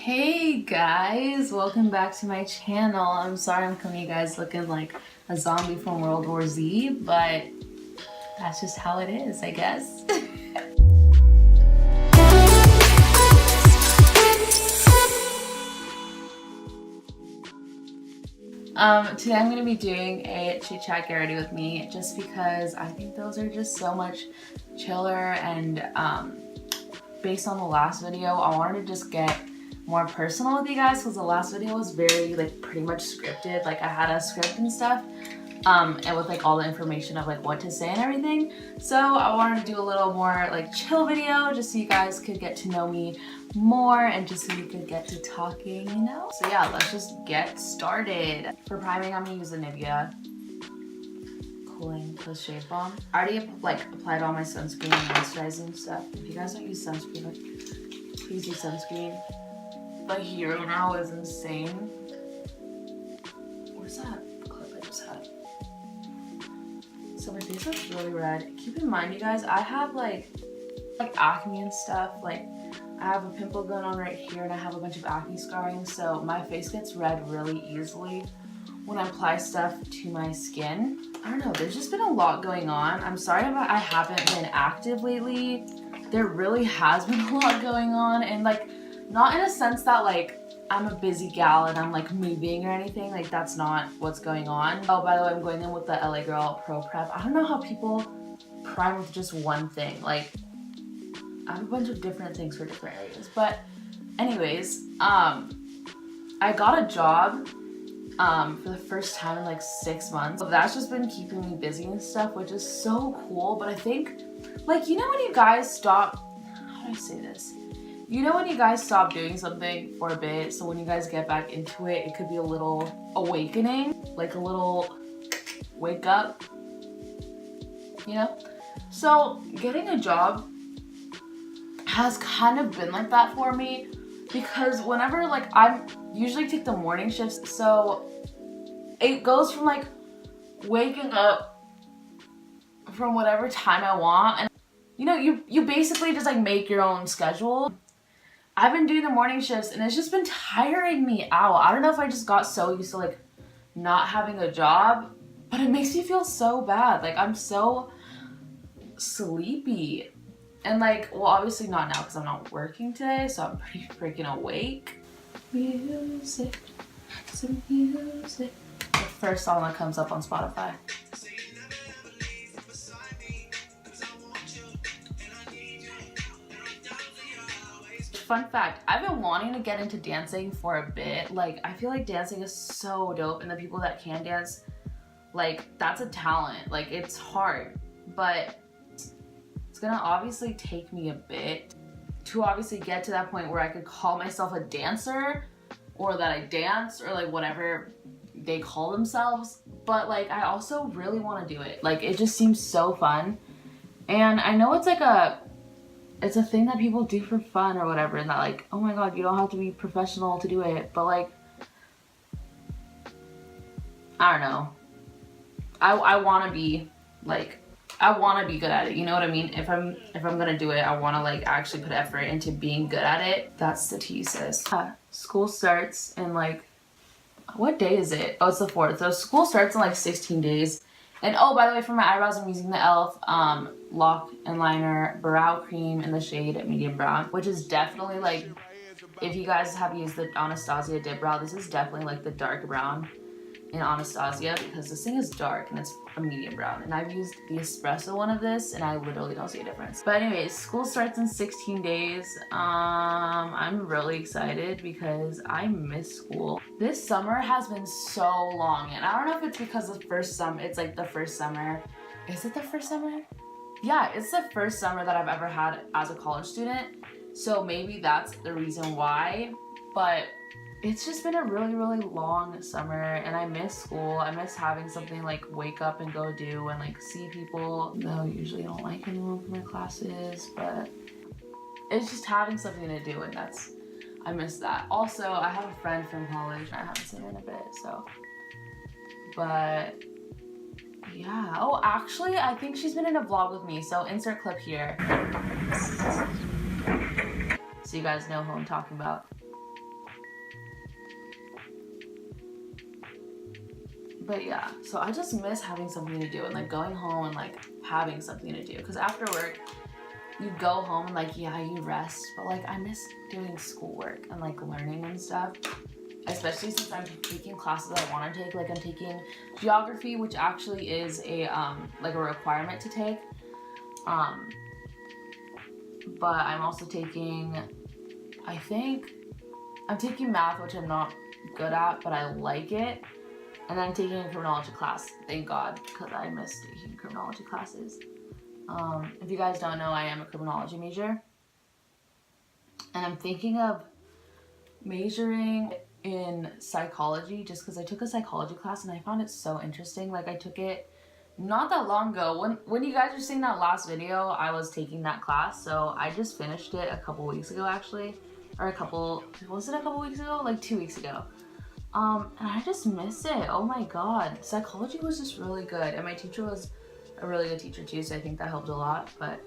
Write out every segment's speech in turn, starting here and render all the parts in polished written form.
Hey guys, welcome back to my channel. I'm sorry I'm coming to you guys looking like a zombie from World War Z, but that's just how it is, I guess. Today I'm going to be doing a chit chat, get ready with me, just because I think those are just so much chiller, and based on the last video, I wanted to just get more personal with you guys, because the last video was very pretty much scripted. Like I had a script and stuff, and with all the information of what to say and everything. So I wanted to do a little more chill video, just so you guys could get to know me more and just so you could get to talking, you know? So yeah, let's just get started. For priming, I'm gonna use the Nivea Cooling Plus Shave Balm. I already applied all my sunscreen and moisturizing stuff. If you guys don't use sunscreen, please use sunscreen. The hero now is insane. Where's that clip I just had? So my face looks really red. Keep in mind, you guys, I have like acne and stuff. I have a pimple going on right here, and I have a bunch of acne scarring, so my face gets red really easily when I apply stuff to my skin. I don't know, there's just been a lot going on. I'm sorry about I haven't been active lately. There really has been a lot going on, and not in a sense that I'm a busy gal and I'm moving or anything. That's not what's going on. Oh, by the way, I'm going in with the LA Girl Pro Prep. I don't know how people prime with just one thing. I have a bunch of different things for different areas. But anyways, I got a job for the first time in 6 months. So that's just been keeping me busy and stuff, which is so cool. But I think, you know when you guys stop, how do I say this? You know when you guys stop doing something for a bit, so when you guys get back into it, it could be a little awakening, a little wake up, you know? So getting a job has kind of been like that for me, because whenever I usually take the morning shifts, so it goes from waking up from whatever time I want, and you know, you basically just make your own schedule. I've been doing the morning shifts and it's just been tiring me out. I don't know if I just got so used to not having a job, but it makes me feel so bad. I'm so sleepy. And well, obviously not now because I'm not working today, so I'm pretty freaking awake. Music, some music. The first song that comes up on Spotify. Fun fact, I've been wanting to get into dancing for a bit. I feel like dancing is so dope, and the people that can dance, that's a talent. It's hard, but it's gonna obviously take me a bit to obviously get to that point where I could call myself a dancer, or that I dance, or whatever they call themselves. But I also really want to do it. It just seems so fun, and I know it's it's a thing that people do for fun or whatever, and that oh my god, you don't have to be professional to do it, but I don't know. I want to be I want to be good at it, you know what I mean? If I'm gonna do it, I want to actually put effort into being good at it. That's the tea, sis. School starts in what day is it? Oh, it's the 4th. So school starts in 16 days. And oh, by the way, for my eyebrows, I'm using the e.l.f. Lock and Liner Brow Cream in the shade medium brown, which is definitely if you guys have used the Anastasia Dip Brow, this is definitely the dark brown in Anastasia, because this thing is dark and it's a medium brown. And I've used the espresso one of this and I literally don't see a difference. But anyways, school starts in 16 days. I'm really excited because I miss school. This summer has been so long, and I don't know if it's because the first summer, it's the first summer. Is it the first summer? Yeah, it's the first summer that I've ever had as a college student. So maybe that's the reason why, but it's just been a really, really long summer, and I miss school. I miss having something wake up and go do and see people. Though I usually don't like anyone from my classes, but it's just having something to do, and I miss that. Also, I have a friend from college and I haven't seen her in a bit, so. But yeah. Oh, actually, I think she's been in a vlog with me, so insert clip here. So you guys know who I'm talking about. But yeah, so I just miss having something to do and like going home and like having something to do. Because after work, you go home and like, yeah, you rest. But like, I miss doing schoolwork and like learning and stuff. Especially since I'm taking classes that I want to take. Like I'm taking geography, which actually is a like a requirement to take. But I'm also taking, I think, I'm taking math, which I'm not good at, but I like it. And then I'm taking a criminology class, thank God, because I miss taking criminology classes. If you guys don't know, I am a criminology major. And I'm thinking of majoring in psychology just because I took a psychology class and I found it so interesting. Like I took it not that long ago. When you guys were seeing that last video, I was taking that class. So I just finished it a couple weeks ago actually. Or was it a couple weeks ago? Like 2 weeks ago. And I just miss it. Oh my God. Psychology was just really good. And my teacher was a really good teacher too, so I think that helped a lot. But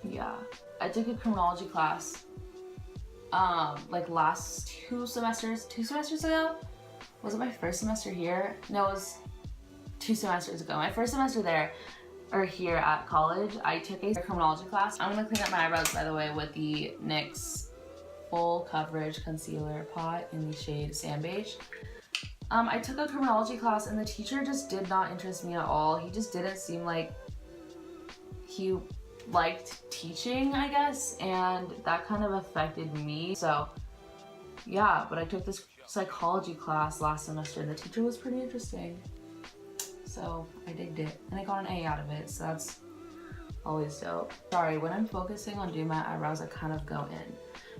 yeah. I took a criminology class like last two semesters ago. Was it my first semester here? No, it was 2 semesters ago. My first semester there, or here at college, I took a criminology class. I'm gonna clean up my eyebrows, by the way, with the NYX Full Coverage Concealer Pot in the shade Sand Beige. I took a criminology class and the teacher just did not interest me at all. He just didn't seem like he liked teaching, I guess, and that kind of affected me. So yeah, but I took this psychology class last semester and the teacher was pretty interesting. So I digged it and I got an A out of it, so that's always dope. Sorry, when I'm focusing on doing my eyebrows, I kind of go in.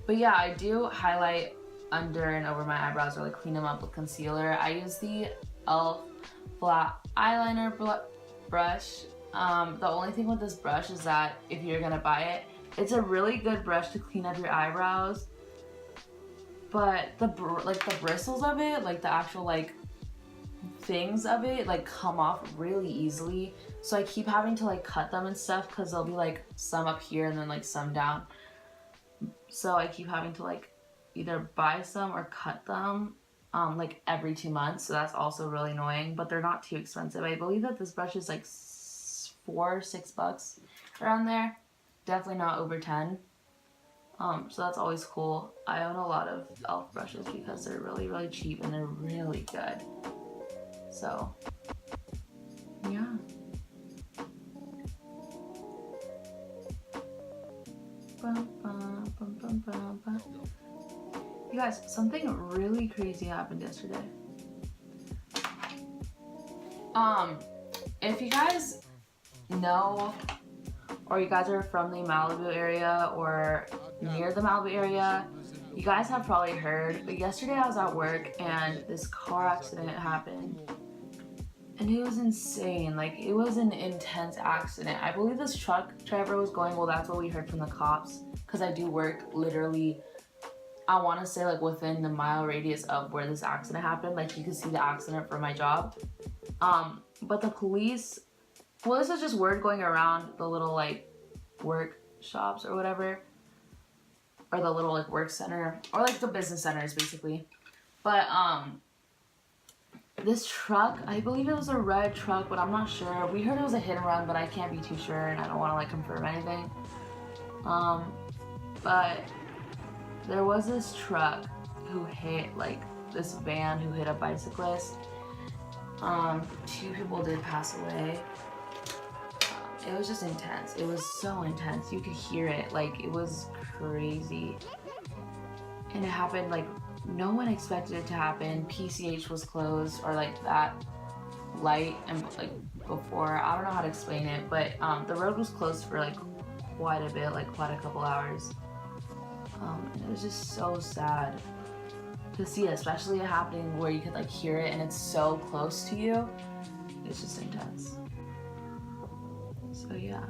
But yeah, I do highlight under and over my eyebrows or like clean them up with concealer. I use the e.l.f. flat eyeliner brush. The only thing with this brush is that if you're gonna buy it, it's a really good brush to clean up your eyebrows. But the bristles of it, like the actual like things of it, like come off really easily. So I keep having to like cut them and stuff because there'll be like some up here and then like some down. So I keep having to like either buy some or cut them like every 2 months. So that's also really annoying, but they're not too expensive. I believe that this brush is like $4 or $6 around there. Definitely not over 10. So that's always cool. I own a lot of e.l.f. brushes because they're really, really cheap and they're really good. So, yeah. You guys, something really crazy happened yesterday. If you guys know, or you guys are from the Malibu area or near the Malibu area, you guys have probably heard, but yesterday I was at work and this car accident happened. And it was insane. Like, it was an intense accident. I believe this truck driver was going, well, that's what we heard from the cops, because I do work literally, I want to say like within the mile radius of where this accident happened. Like, you can see the accident from my job. But the police, well, this is just word going around the little like work shops or whatever, or the little like work center, or like the business centers basically. But this truck, I believe it was a red truck, but I'm not sure. We heard it was a hit and run, but I can't be too sure and I don't want to like confirm anything. But there was this truck who hit like this van who hit a bicyclist. 2 people did pass away. It was just intense. It was so intense. You could hear it. Like, it was crazy. And it happened like no one expected it to happen. PCH was closed, or like that light, and like before, I don't know how to explain it, but the road was closed for like quite a bit, like quite a couple hours. And it was just so sad to see it, especially it happening where you could like hear it and it's so close to you. It's just intense. So yeah,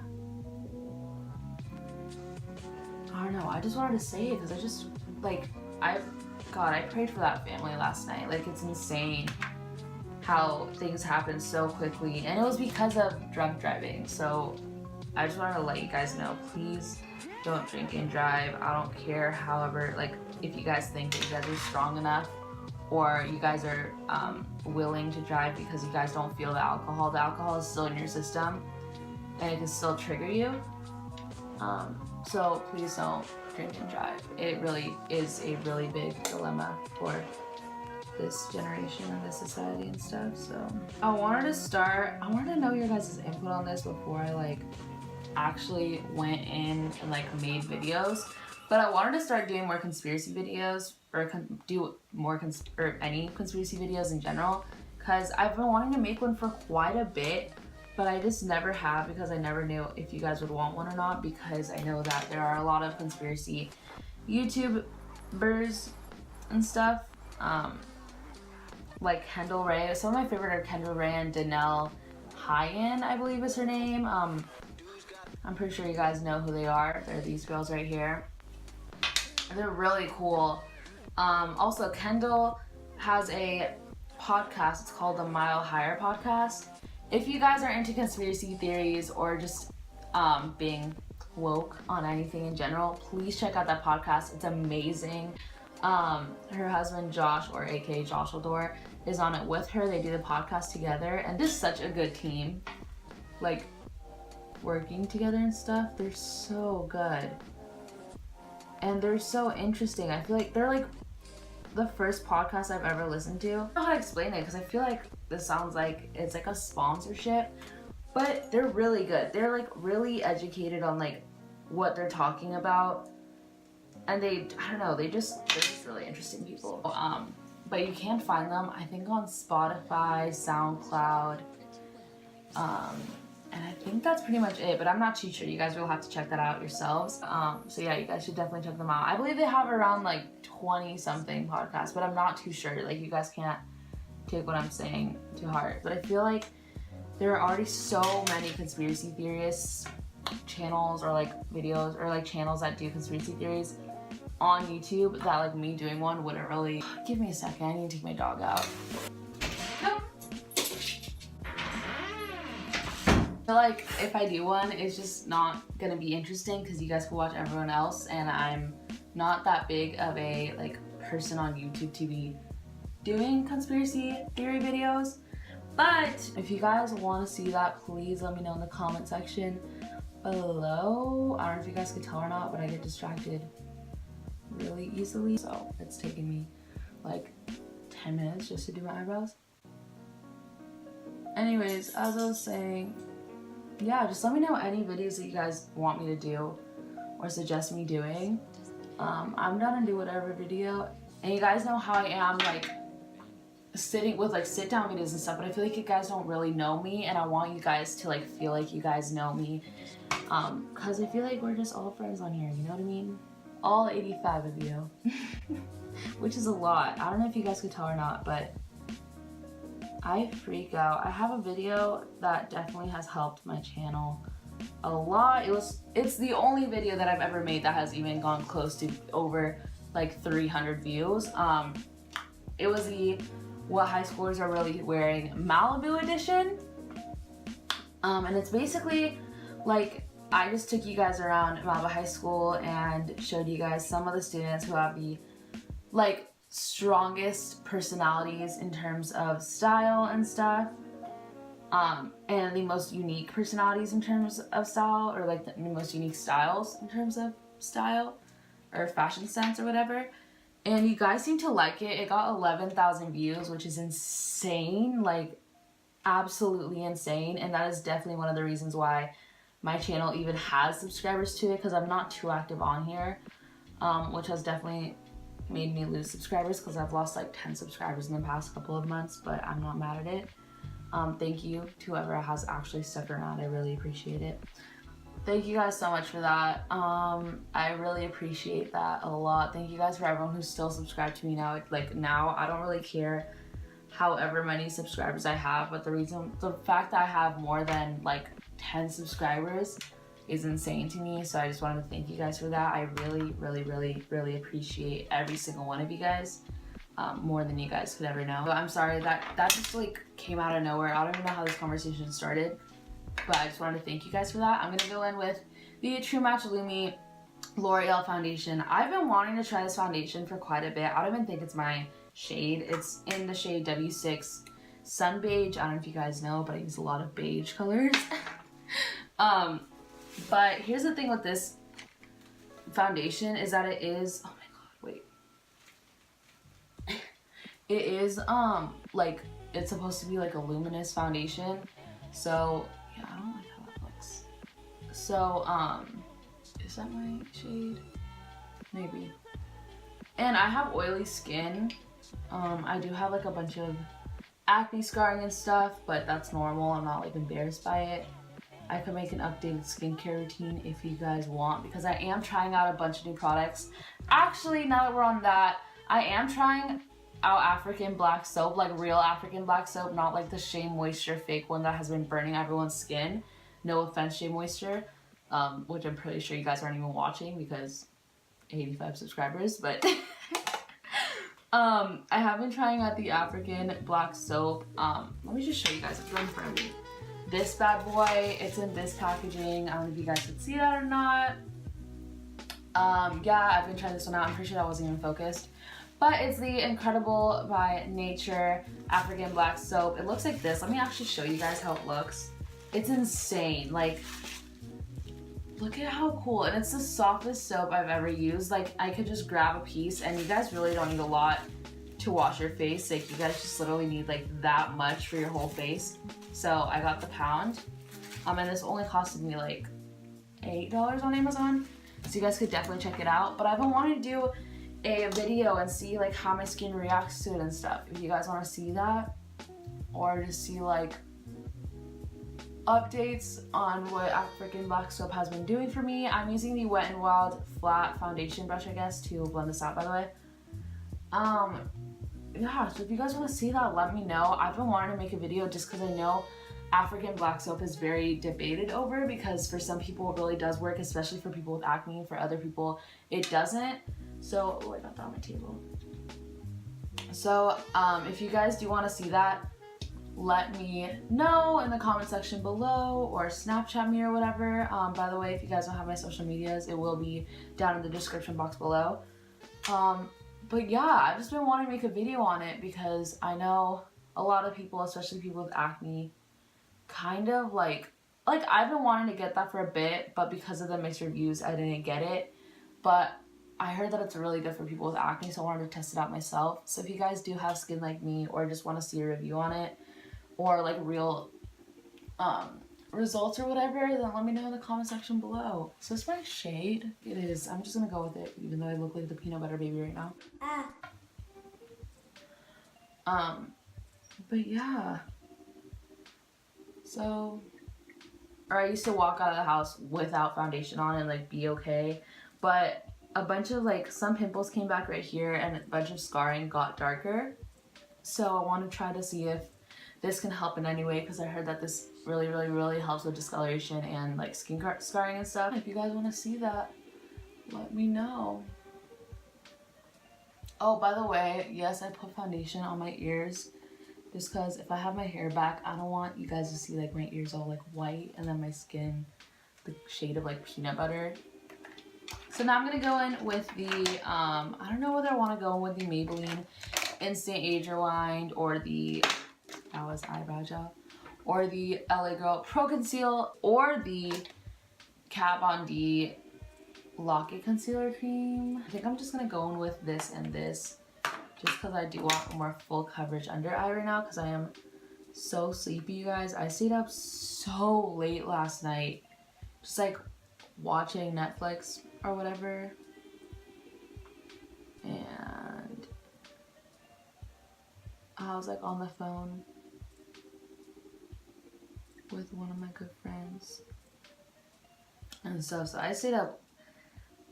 I don't know, I just wanted to say it because I just like, I prayed for that family last night. Like, it's insane how things happen so quickly, and it was because of drunk driving. So I just wanted to let you guys know, please don't drink and drive. I don't care, however, like, if you guys think that you guys are strong enough or you guys are willing to drive because you guys don't feel the alcohol. The alcohol is still in your system and it can still trigger you. So please don't drink and drive. It really is a really big dilemma for this generation and this society and stuff. So I wanted to know your guys' input on this before I like actually went in and like made videos. But I wanted to start doing more conspiracy videos, or do more any conspiracy videos in general, because I've been wanting to make one for quite a bit, but I just never have because I never knew if you guys would want one or not, because I know that there are a lot of conspiracy YouTubers and stuff, like Kendall Ray. Some of my favorite are Kendall Ray and Danelle Hyen, I believe is her name. I'm pretty sure you guys know who they are. They're these girls right here. They're really cool. Also, Kendall has a podcast. It's called the Mile Higher Podcast. If you guys are into conspiracy theories or just being woke on anything in general, please check out that podcast. It's amazing. Her husband Josh, or aka Josh Odor, is on it with her. They do the podcast together, and this is such a good team. Like, working together and stuff. They're so good. And they're so interesting. I feel like they're like the first podcast I've ever listened to. I don't know how to explain it because I feel like this sounds like it's like a sponsorship, but they're really good. They're like really educated on like what they're talking about, and I don't know, they're just really interesting people. But you can find them, I think, on Spotify, SoundCloud, and I think that's pretty much it, but I'm not too sure. You guys will have to check that out yourselves. So yeah, you guys should definitely check them out. I believe they have around like 20 something podcasts, but I'm not too sure. Like, you guys can't take what I'm saying to heart. But I feel like there are already so many conspiracy theorists channels or like videos or like channels that do conspiracy theories on YouTube that like me doing one wouldn't really. Give me a second, I need to take my dog out. I feel like if I do one, it's just not gonna be interesting because you guys can watch everyone else, and I'm not that big of a like person on YouTube to be doing conspiracy theory videos. But if you guys want to see that, please let me know in the comment section below. I don't know if you guys could tell or not, but I get distracted really easily, so it's taking me like 10 minutes just to do my eyebrows. Anyways, as I was saying, yeah, just let me know any videos that you guys want me to do or suggest me doing. I'm down to do whatever video. And you guys know how I am, like, sitting with, like, sit-down videos and stuff, but I feel like you guys don't really know me, and I want you guys to, like, feel like you guys know me. Because I feel like we're just all friends on here, you know what I mean? All 85 of you. Which is a lot. I don't know if you guys could tell or not, but I freak out. I have a video that definitely has helped my channel a lot. It's the only video that I've ever made that has even gone close to over like 300 views. It was the What High Schoolers Are Really Wearing Malibu edition. And it's basically like, I just took you guys around Malibu High School and showed you guys some of the students who have the like strongest personalities in terms of style and stuff, and the most unique personalities in terms of style, or like the most unique styles in terms of style or fashion sense or whatever. And you guys seem to like it. It got 11,000 views, which is insane, like absolutely insane. And that is definitely one of the reasons why my channel even has subscribers to it, because I'm not too active on here, which has definitely made me lose subscribers, because I've lost like 10 subscribers in the past couple of months, but I'm not mad at it. Thank you to whoever has actually stuck around. I really appreciate it. Thank you guys so much for that. I really appreciate that a lot. Thank you guys for everyone who's still subscribed to me now. Like now, I don't really care however many subscribers I have, but the fact that I have more than like 10 subscribers is insane to me. So I just wanted to thank you guys for that. I really, really, really, really appreciate every single one of you guys, more than you guys could ever know. But I'm sorry that just like came out of nowhere. I don't even know how this conversation started, but I just wanted to thank you guys for that. I'm gonna go in with the True Match Lumi L'Oreal foundation. I've been wanting to try this foundation for quite a bit. I don't even think it's my shade. It's in the shade W6 Sun Beige. I don't know if you guys know, but I use a lot of beige colors. But here's the thing with this foundation is that it is, oh my god, wait. It is, like, it's supposed to be like a luminous foundation. So, yeah, I don't like how that looks. So, is that my shade? Maybe. And I have oily skin. I do have like a bunch of acne scarring and stuff, but that's normal. I'm not like embarrassed by it. I could make an updated skincare routine if you guys want, because I am trying out a bunch of new products. Actually, now that we're on that, I am trying out African black soap, like real African black soap, not like the Shea Moisture fake one that has been burning everyone's skin. No offense, Shea Moisture, which I'm pretty sure you guys aren't even watching because 85 subscribers, but I have been trying out the African black soap. Let me just show you guys, it's right in front of me. This bad boy, it's in this packaging. I don't know if you guys could see that or not. Yeah, I've been trying this one out. I'm pretty sure that wasn't even focused. But it's the Incredible by Nature African black soap. It looks like this. Let me actually show you guys how it looks. It's insane. Like, look at how cool. And it's the softest soap I've ever used. Like, I could just grab a piece, and you guys really don't need a lot to wash your face. Like, you guys just literally need like that much for your whole face. So I got the pound, and this only costed me like $8 on Amazon. So you guys could definitely check it out. But I've been wanting to do a video and see like how my skin reacts to it and stuff. If you guys want to see that, or just see like updates on what African black soap has been doing for me. I'm using the Wet n Wild flat foundation brush, I guess, to blend this out, by the way. Yeah, so if you guys want to see that, let me know. I've been wanting to make a video just because I know African black soap is very debated over, because for some people it really does work, especially for people with acne. For other people it doesn't. So, oh, I got that on my table. So if you guys do want to see that, let me know in the comment section below, or Snapchat me or whatever. By the way, if you guys don't have my social medias, it will be down in the description box below. But yeah, I've just been wanting to make a video on it because I know a lot of people, especially people with acne, kind of like I've been wanting to get that for a bit, but because of the mixed reviews, I didn't get it. But I heard that it's really good for people with acne, so I wanted to test it out myself. So if you guys do have skin like me, or just want to see a review on it, or like real results or whatever, then let me know in the comment section below. So it's my shade. It is. I'm just gonna go with it, even though I look like the peanut butter baby right now. But yeah. So, or I used to walk out of the house without foundation on and like be okay, but a bunch of like some pimples came back right here, and a bunch of scarring got darker. So I want to try to see if this can help in any way, because I heard that this really helps with discoloration and like skin scarring and stuff. If you guys want to see that, let me know. Oh, by the way, yes, I put foundation on my ears just because if I have my hair back, I don't want you guys to see like my ears all like white and then my skin the shade of like peanut butter. So now I'm gonna go in with the I don't know whether I want to go with the Maybelline Instant Age Rewind, or the, that was eyebrow gel, or the LA Girl Pro Conceal, or the CABVNO Lock It Concealer Cream. I think I'm just gonna go in with this and this, just because I do want more full coverage under eye right now, because I am so sleepy, you guys. I stayed up so late last night, just like watching Netflix or whatever, and I was like on the phone with one of my good friends and stuff. So I stayed up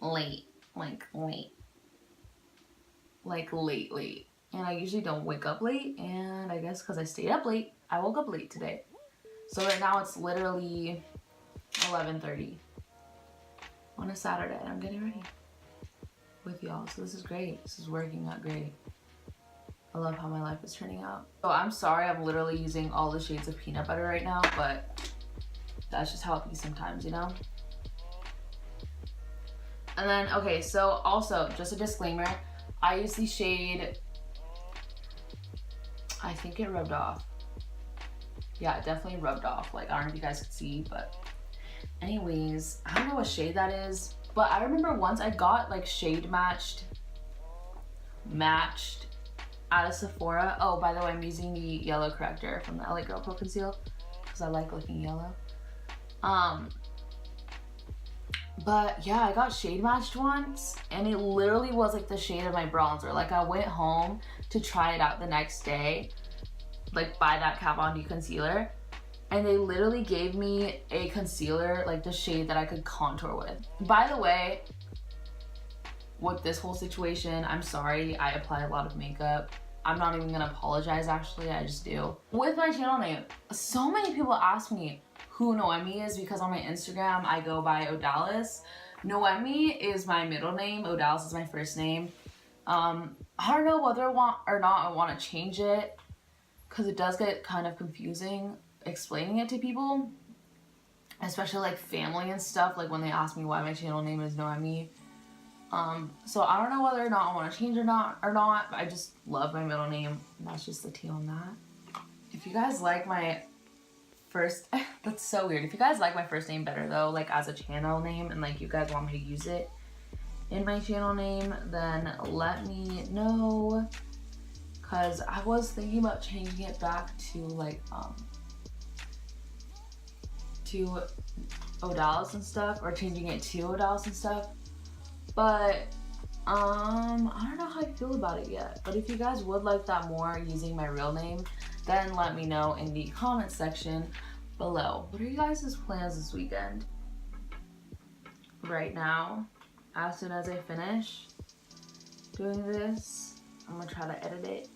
late, late. And I usually don't wake up late, and I guess because I stayed up late, I woke up late today. So right now it's literally 11:30 on a Saturday, and I'm getting ready with y'all. So this is great. This is working out great. I love how my life is turning out. So I'm sorry I'm literally using all the shades of peanut butter right now, but that's just how it be sometimes, you know? And then, okay, so also, just a disclaimer, I use the shade, I think it rubbed off. Yeah, it definitely rubbed off. Like, I don't know if you guys could see, but anyways, I don't know what shade that is, but I remember once I got like shade matched at a Sephora. Oh, by the way, I'm using the yellow corrector from the LA Girl Pro Conceal because I like looking yellow. But yeah, I got shade matched once and it literally was like the shade of my bronzer. Like, I went home to try it out the next day, like buy that CABVNO concealer, and they literally gave me a concealer like the shade that I could contour with. By the way, with this whole situation, I'm sorry, I apply a lot of makeup. I'm not even gonna apologize, actually, I just do. With my channel name, so many people ask me who Noemi is because on my Instagram I go by Odalis. Noemi is my middle name, Odalis is my first name. I don't know whether I want or not I want to change it because it does get kind of confusing explaining it to people, especially like family and stuff, like when they ask me why my channel name is Noemi. So I don't know whether or not I want to change or not, but I just love my middle name. And that's just the tea on that. If you guys like my first, that's so weird. If you guys like my first name better though, like as a channel name, and like you guys want me to use it in my channel name, then let me know. Cause I was thinking about changing it back to like, to Odalis and stuff, or changing it to Odalis and stuff. But I don't know how I feel about it yet. But if you guys would like that more using my real name, then let me know in the comment section below. What are you guys' plans this weekend? Right now, as soon as I finish doing this, I'm gonna try to edit it.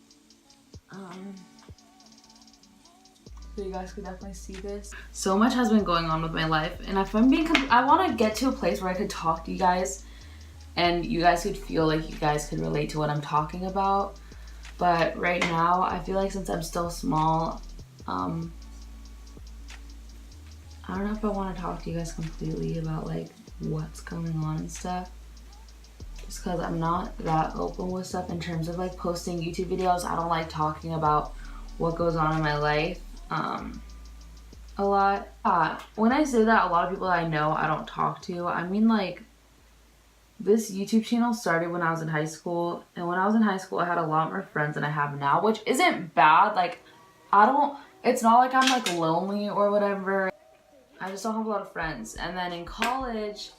So you guys could definitely see this. So much has been going on with my life, and if I'm being, I want to get to a place where I could talk to you guys and you guys could feel like you guys could relate to what I'm talking about. But right now, I feel like since I'm still small, I don't know if I want to talk to you guys completely about like what's going on and stuff. Just because I'm not that open with stuff in terms of like posting YouTube videos. I don't like talking about what goes on in my life a lot. When I say that, a lot of people that I know I don't talk to, I mean like this YouTube channel started when I was in high school, and when I was in high school I had a lot more friends than I have now, which isn't bad. Like, it's not like I'm like lonely or whatever. I just don't have a lot of friends. And then in college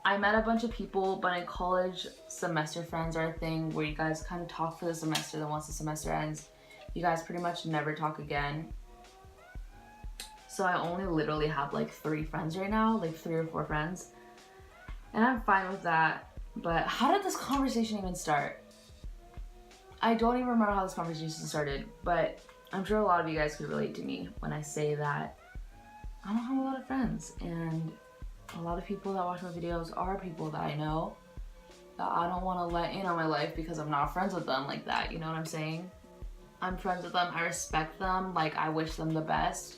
I met a bunch of people, but in college semester friends are a thing where you guys kind of talk for the semester, then once the semester ends you guys pretty much never talk again. So I only literally have like 3 friends right now, like 3 or 4 friends. And I'm fine with that. But how did this conversation even start? I don't even remember how this conversation started, but I'm sure a lot of you guys could relate to me when I say that I don't have a lot of friends, and a lot of people that watch my videos are people that I know that I don't want to let in on my life because I'm not friends with them like that, you know what I'm saying? I'm friends with them, I respect them, like I wish them the best,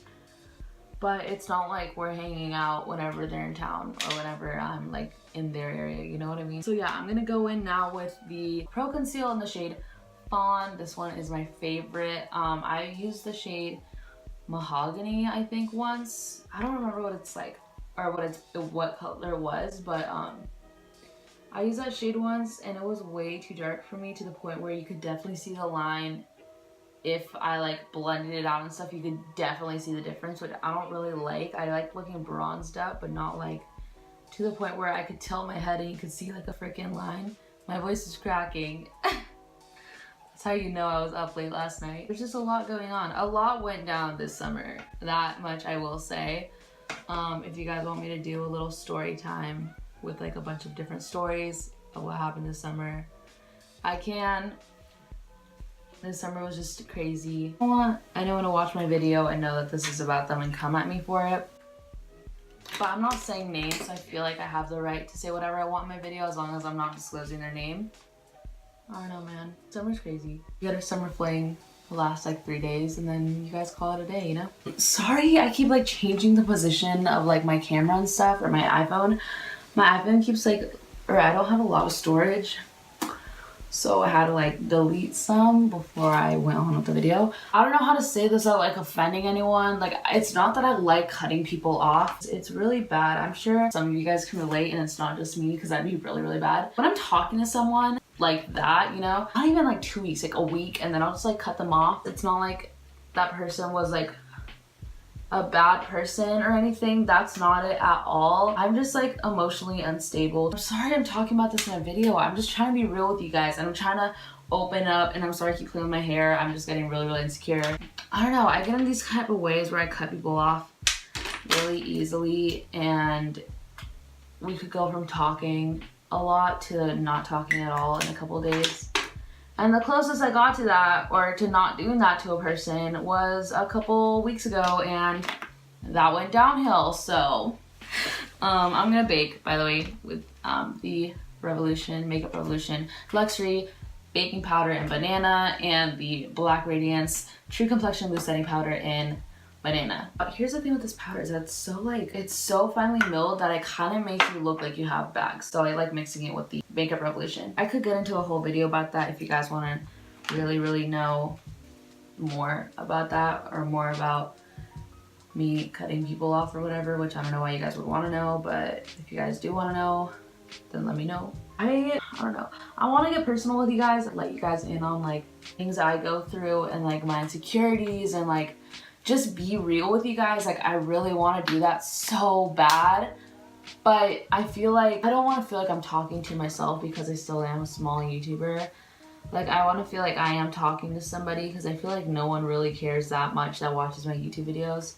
but it's not like we're hanging out whenever they're in town or whenever I'm like in their area, you know what I mean? So yeah, I'm gonna go in now with the Pro Conceal in the shade Fawn. This one is my favorite. I used the shade Mahogany, I think, once. I don't remember what it's like or what color it was, but I used that shade once and it was way too dark for me, to the point where you could definitely see the line. If I like blended it out and stuff, you could definitely see the difference, which I don't really like. I like looking bronzed up, but not like to the point where I could tilt my head and you could see like a freaking line. My voice is cracking. That's how you know I was up late last night. There's just a lot going on. A lot went down this summer, that much I will say. If you guys want me to do a little story time with like a bunch of different stories of what happened this summer, I can. This summer was just crazy. I want anyone to watch my video and know that this is about them and come at me for it. But I'm not saying names, so I feel like I have the right to say whatever I want in my video as long as I'm not disclosing their name. I don't know, man. Summer's crazy. We had a summer fling the last like 3 days and then you guys call it a day, you know? Sorry, I keep like changing the position of like my camera and stuff, or my iPhone. My iPhone keeps like or I don't have a lot of storage. So I had to like delete some before I went on with the video. I don't know how to say this without like offending anyone. Like, it's not that I like cutting people off. It's really bad. I'm sure some of you guys can relate, and it's not just me, because that'd be really, really bad. When I'm talking to someone like that, you know, not even like 2 weeks, like a week, and then I'll just like cut them off. It's not like that person was like a bad person or anything. That's not it at all. I'm just like emotionally unstable. I'm sorry I'm talking about this in a video. I'm just trying to be real with you guys, and I'm trying to open up, and I'm sorry I keep playing with my hair. I'm just getting really, really insecure. I don't know, I get in these type of ways where I cut people off really easily, and we could go from talking a lot to not talking at all in a couple of days. And the closest I got to that, or to not doing that to a person, was a couple weeks ago, and that went downhill. So I'm gonna bake, by the way, with the Revolution, Makeup Revolution Luxury baking powder in banana, and the Black Radiance True Complexion Loose Setting Powder in banana. But here's the thing with this powder, is that it's so like, it's so finely milled that it kind of makes you look like you have bags. So I like mixing it with the Makeup Revolution. I could get into a whole video about that if you guys want to really, really know more about that, or more about me cutting people off or whatever, which I don't know why you guys would want to know, but if you guys do want to know, then let me know. I don't know. I want to get personal with you guys, let you guys in on like things I go through, and like my insecurities, and like just be real with you guys. Like, I really want to do that so bad, but I feel like I don't want to feel like I'm talking to myself, because I still am a small YouTuber. Like, I want to feel like I am talking to somebody, because I feel like no one really cares that much that watches my YouTube videos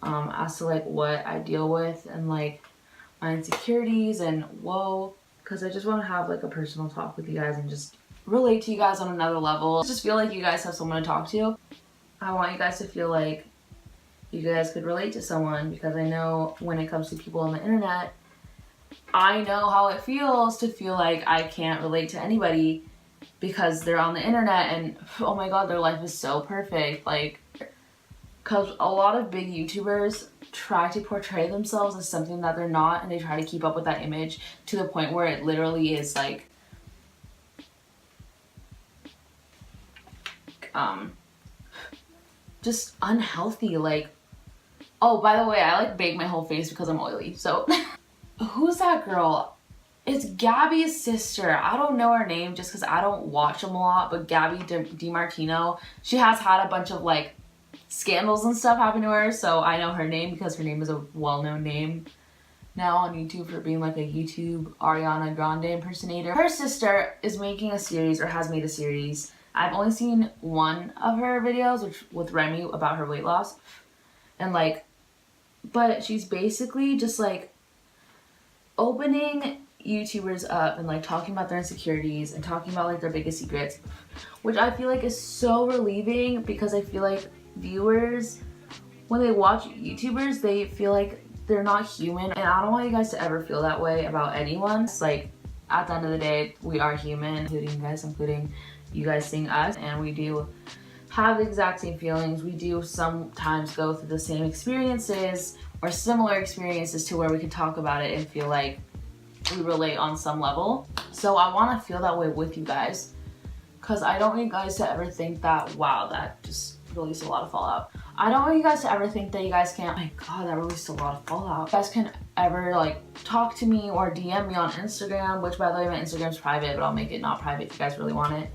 as to like what I deal with, and like my insecurities, and whoa, because I just want to have like a personal talk with you guys, and just relate to you guys on another level. Just feel like you guys have someone to talk to. I want you guys to feel like you guys could relate to someone, because I know when it comes to people on the internet, I know how it feels to feel like I can't relate to anybody because they're on the internet and oh my god, their life is so perfect. Like, because a lot of big YouTubers try to portray themselves as something that they're not, and they try to keep up with that image to the point where it literally is like just unhealthy. Like, oh, by the way, I like bake my whole face because I'm oily. So who's that girl? It's Gabby's sister. I don't know her name just because I don't watch them a lot, but Gabby DiMartino, she has had a bunch of like scandals and stuff happen to her, so I know her name because her name is a well-known name now on YouTube for being like a YouTube Ariana Grande impersonator. Her sister is making a series, or has made a series. I've only seen one of her videos, which with Remy, about her weight loss, and like, but she's basically just like opening YouTubers up and like talking about their insecurities and talking about like their biggest secrets, which I feel like is so relieving, because I feel like viewers, when they watch YouTubers, they feel like they're not human, and I don't want you guys to ever feel that way about anyone. It's like, at the end of the day, we are human, including you guys, including you guys seeing us, and we do have the exact same feelings. We do sometimes go through the same experiences or similar experiences to where we can talk about it and feel like we relate on some level. So I want to feel that way with you guys, because I don't want you guys to ever think that, wow, that just released a lot of fallout. I don't want you guys to ever think that you guys can't, oh my god, that released a lot of fallout. You guys can ever like talk to me or DM me on Instagram, which by the way, my Instagram's private, but I'll make it not private if you guys really want it.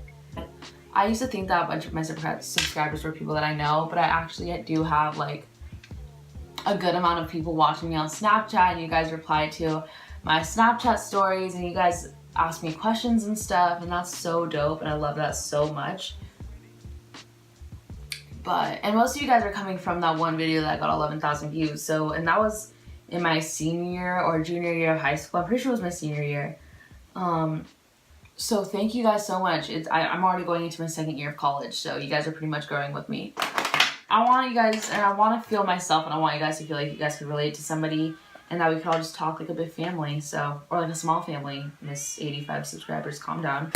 I used to think that a bunch of my subscribers were people that I know, but I actually do have like a good amount of people watching me on Snapchat, and you guys reply to my Snapchat stories, and you guys ask me questions and stuff, and that's so dope, and I love that so much. And most of you guys are coming from that one video that got 11,000 views, so, and that was in my senior year or junior year of high school. I'm pretty sure it was my senior year. So thank you guys so much. I'm already going into my second year of college, so you guys are pretty much growing with me. I want you guys, and I want to feel myself, and I want you guys to feel like you guys could relate to somebody, and that we could all just talk like a big family, so, or like a small family. Miss 85 subscribers, calm down.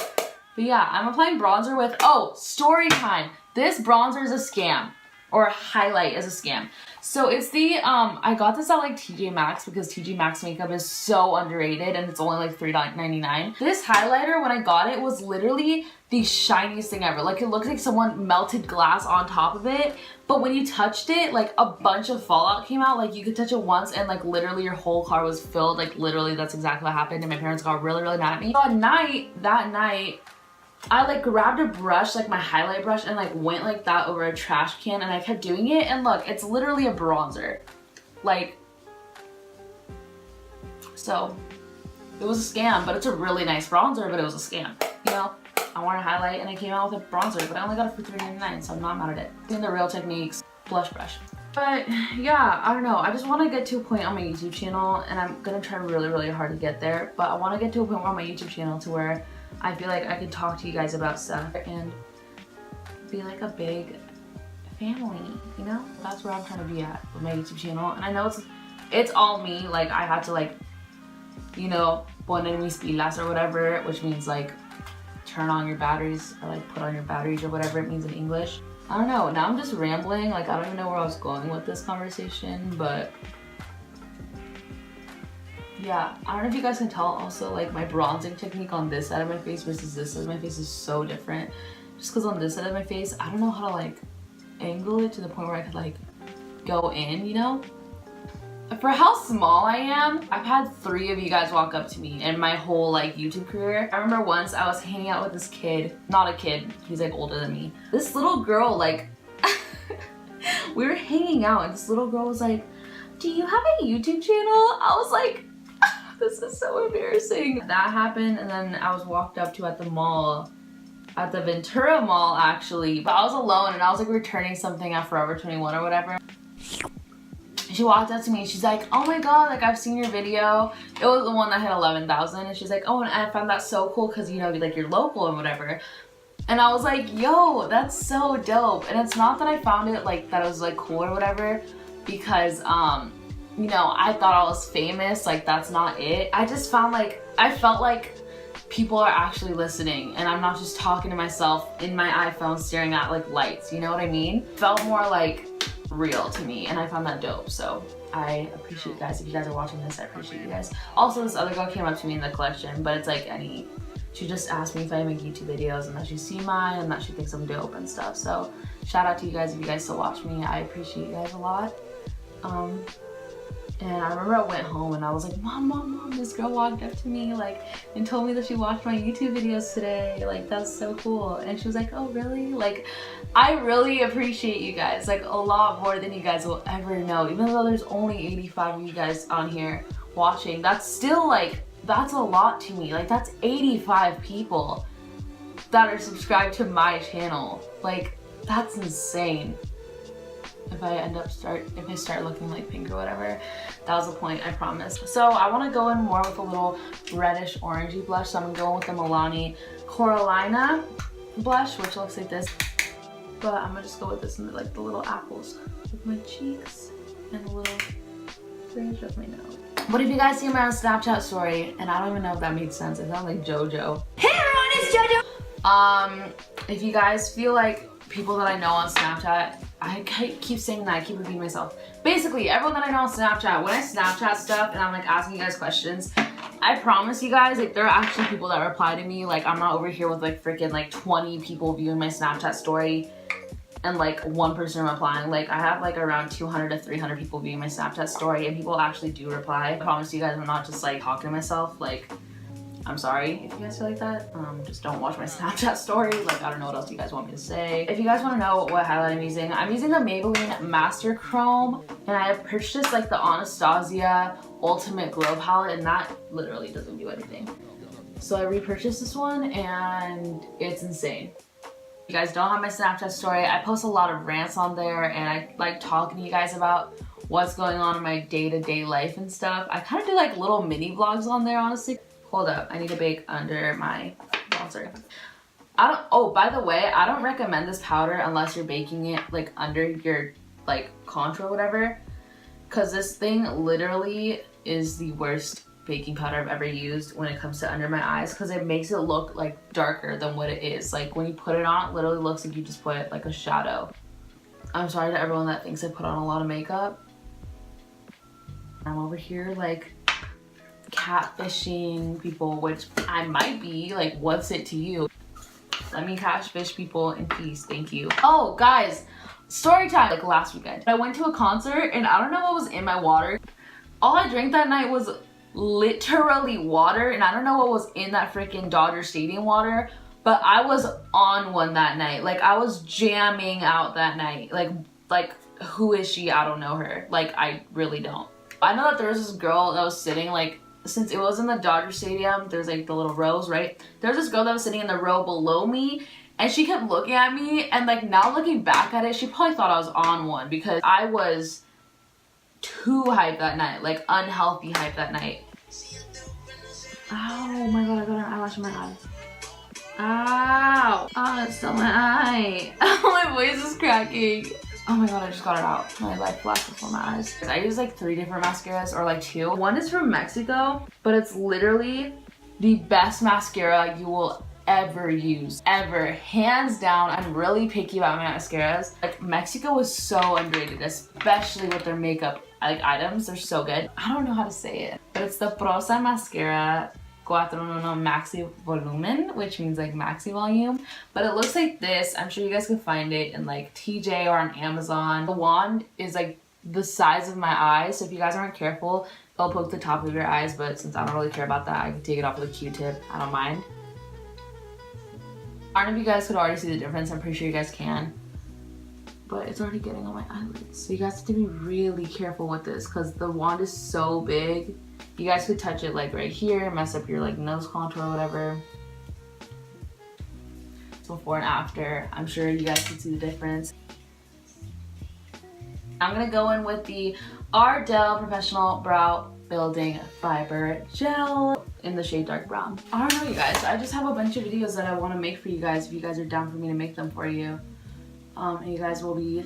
But yeah, I'm applying bronzer with, oh, story time. This bronzer is a scam. or highlight is a scam. So it's the, I got this at like TJ Maxx because TJ Maxx makeup is so underrated and it's only like $3.99. This highlighter, when I got it, was literally the shiniest thing ever. Like, it looks like someone melted glass on top of it, but when you touched it, like a bunch of fallout came out. Like, you could touch it once and like literally your whole car was filled. Like, literally that's exactly what happened, and my parents got really, really mad at me. So that night, I like grabbed a brush, like my highlight brush, and like went like that over a trash can, and I kept doing it, and look, it's literally a bronzer. Like, so it was a scam, but it's a really nice bronzer, but it was a scam. You know, I wanted to highlight and I came out with a bronzer, but I only got it for $3.99, so I'm not mad at it. In the Real Techniques blush brush. But yeah, I don't know, I just want to get to a point on my YouTube channel, and I'm gonna try really, really hard to get there, but I want to get to a point on my YouTube channel to where I feel like I can talk to you guys about stuff and be like a big family, you know? That's where I'm trying to be at with my YouTube channel. And I know it's all me. Like, I had to, like, you know, poner mis pilas or whatever, which means like turn on your batteries, or like put on your batteries, or whatever it means in English. I don't know, now I'm just rambling. Like, I don't even know where I was going with this conversation, but yeah, I don't know if you guys can tell also, like, my bronzing technique on this side of my face versus this side of my face is so different. Just because on this side of my face, I don't know how to like angle it to the point where I could like go in, you know? For how small I am, I've had 3 of you guys walk up to me in my whole like YouTube career. I remember once I was hanging out with this kid, not a kid, he's like older than me. This little girl, like, we were hanging out and this little girl was like, "Do you have a YouTube channel?" I was like, this is so embarrassing. That happened, and then I was walked up to at the mall, at the Ventura Mall actually, but I was alone and I was like returning something at Forever 21 or whatever. She walked up to me and she's like, "Oh my god, like, I've seen your video." It was the one that had 11,000, and she's like, "Oh, and I found that so cool because, you know, like, you're local and whatever." And I was like, yo, that's so dope. And it's not that I found it like that it was like cool or whatever, because you know, I thought I was famous. Like, that's not it. I just found like, I felt like people are actually listening and I'm not just talking to myself in my iPhone staring at like lights, you know what I mean? Felt more like real to me, and I found that dope. So I appreciate you guys. If you guys are watching this, I appreciate you guys. Also, this other girl came up to me in the collection, but it's like she just asked me if I make YouTube videos and that she's seen mine and that she thinks I'm dope and stuff. So shout out to you guys if you guys still watch me. I appreciate you guys a lot. And I remember I went home and I was like, Mom, this girl walked up to me like and told me that she watched my YouTube videos today. Like, that's so cool. And she was like, "Oh, really?" Like, I really appreciate you guys, like, a lot more than you guys will ever know. Even though there's only 85 of you guys on here watching, that's still like, that's a lot to me. Like, that's 85 people that are subscribed to my channel. Like, that's insane. If I start looking like pink or whatever, that was the point, I promise. So I want to go in more with a little reddish orangey blush, so I'm going with the Milani Coralina blush, which looks like this. But I'm gonna just go with this in like the little apples of my cheeks and a little fringe of my nose. What if you guys see my Snapchat story, and I don't even know if that made sense, it sounds like JoJo. Hey everyone, it's JoJo! If you guys feel like people that I know on Snapchat, I keep saying that, I keep repeating myself. Basically, everyone that I know on Snapchat, when I Snapchat stuff and I'm like asking you guys questions, I promise you guys, like, there are actually people that reply to me. Like, I'm not over here with like freaking like 20 people viewing my Snapchat story and like 1 person replying. Like, I have like around 200 to 300 people viewing my Snapchat story, and people actually do reply. I promise you guys, I'm not just like talking to myself. Like, I'm sorry if you guys feel like that. Just don't watch my Snapchat story. Like, I don't know what else you guys want me to say. If you guys want to know what highlight I'm using the Maybelline Master Chrome, and I purchased like the Anastasia Ultimate Glow palette, and that literally doesn't do anything. So I repurchased this one, and it's insane. If you guys don't have my Snapchat story, I post a lot of rants on there, and I like talking to you guys about what's going on in my day-to-day life and stuff. I kind of do like little mini vlogs on there, honestly. Hold up, I need to bake under my bronzer. Oh, by the way, I don't recommend this powder unless you're baking it like under your like contour or whatever, because this thing literally is the worst baking powder I've ever used when it comes to under my eyes, because it makes it look like darker than what it is. Like, when you put it on, it literally looks like you just put like a shadow. I'm sorry to everyone that thinks I put on a lot of makeup. I'm over here like catfishing people, which I might be. Like, what's it to you? Let me catfish people in peace, thank you. Oh, guys, story time. Like last weekend, I went to a concert and I don't know what was in my water. All I drank that night was literally water, and I don't know what was in that freaking Dodger Stadium water, but I was on one that night. Like, I was jamming out that night. Like who is she? I don't know her. Like, I really don't. I know that there was this girl that was sitting, like, since it was in the Dodger Stadium, there's like the little rows, right? There's this girl that was sitting in the row below me, and she kept looking at me, and like now looking back at it, she probably thought I was on one because I was too hyped that night, like unhealthy hype that night. Oh my god, I got an eyelash in my eye. Ow! Oh, it's still my eye. My voice is cracking. Oh my god, I just got it out. My life flashed before my eyes. I use like 3 different mascaras, or like 2. One is from Mexico, but it's literally the best mascara you will ever use. Ever. Hands down. I'm really picky about my mascaras. Like, Mexico is so underrated, especially with their makeup like items. They're so good. I don't know how to say it, but it's the Prosa Mascara 411 Maxi Volumen, which means like maxi volume, but it looks like this. I'm sure you guys can find it in like TJ or on Amazon. The wand is like the size of my eyes, so if you guys aren't careful, it'll poke the top of your eyes, but since I don't really care about that, I can take it off with a Q-tip. I don't mind. I don't know if you guys could already see the difference. I'm pretty sure you guys can, but it's already getting on my eyelids, so you guys have to be really careful with this because the wand is so big. You guys could touch it like right here, mess up your like nose contour or whatever. Before and after, I'm sure you guys can see the difference. I'm gonna go in with the Ardell Professional Brow Building Fiber Gel in the shade Dark Brown. I don't know, you guys, I just have a bunch of videos that I want to make for you guys if you guys are down for me to make them for you. And you guys will be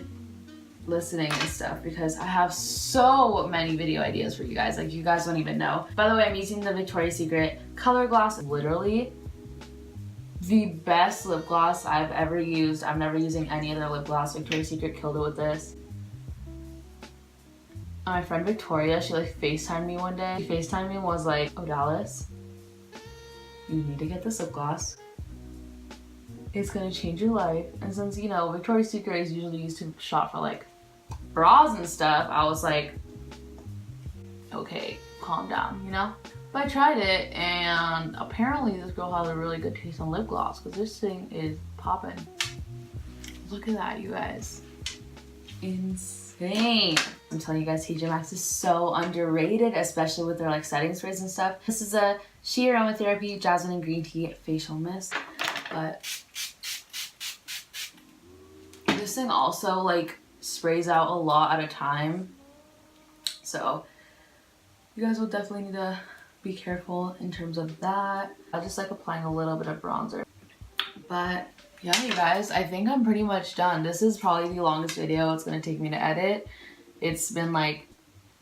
listening and stuff because I have so many video ideas for you guys, like you guys don't even know. By the way, I'm using the Victoria's Secret Color Gloss. Literally the best lip gloss I've ever used. I'm never using any other lip gloss. Victoria's Secret killed it with this. My friend Victoria, she like FaceTimed me one day. She FaceTimed me and was like, "Oh Dallas, you need to get this lip gloss. It's gonna change your life." And since, you know, Victoria's Secret is usually used to shop for like bras and stuff, I was like, okay, calm down, you know? But I tried it, and apparently this girl has a really good taste on lip gloss because this thing is popping. Look at that, you guys. Insane. I'm telling you guys, TJ Maxx is so underrated, especially with their like setting sprays and stuff. This is a Shea Aromatherapy Jasmine and Green Tea Facial Mist, but this thing also like sprays out a lot at a time, so you guys will definitely need to be careful in terms of that. I just like applying a little bit of bronzer. But yeah, you guys, I think I'm pretty much done. This is probably the longest video it's gonna take me to edit. It's been like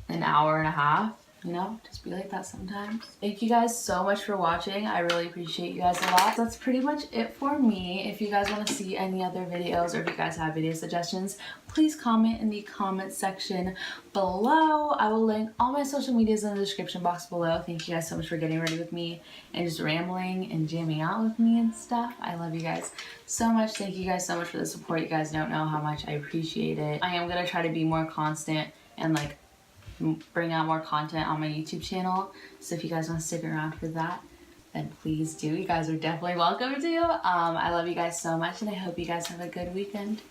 an hour and a half. You know, just be like that sometimes. Thank you guys so much for watching. I really appreciate you guys a lot. That's pretty much it for me. If you guys want to see any other videos, or if you guys have video suggestions, please comment in the comment section below. I will link all my social medias in the description box below. Thank you guys so much for getting ready with me and just rambling and jamming out with me and stuff. I love you guys so much. Thank you guys so much for the support. You guys don't know how much I appreciate it. I am going to try to be more constant and like bring out more content on my YouTube channel, so if you guys want to stick around for that, then please do. You guys are definitely welcome to. I love you guys so much, and I hope you guys have a good weekend.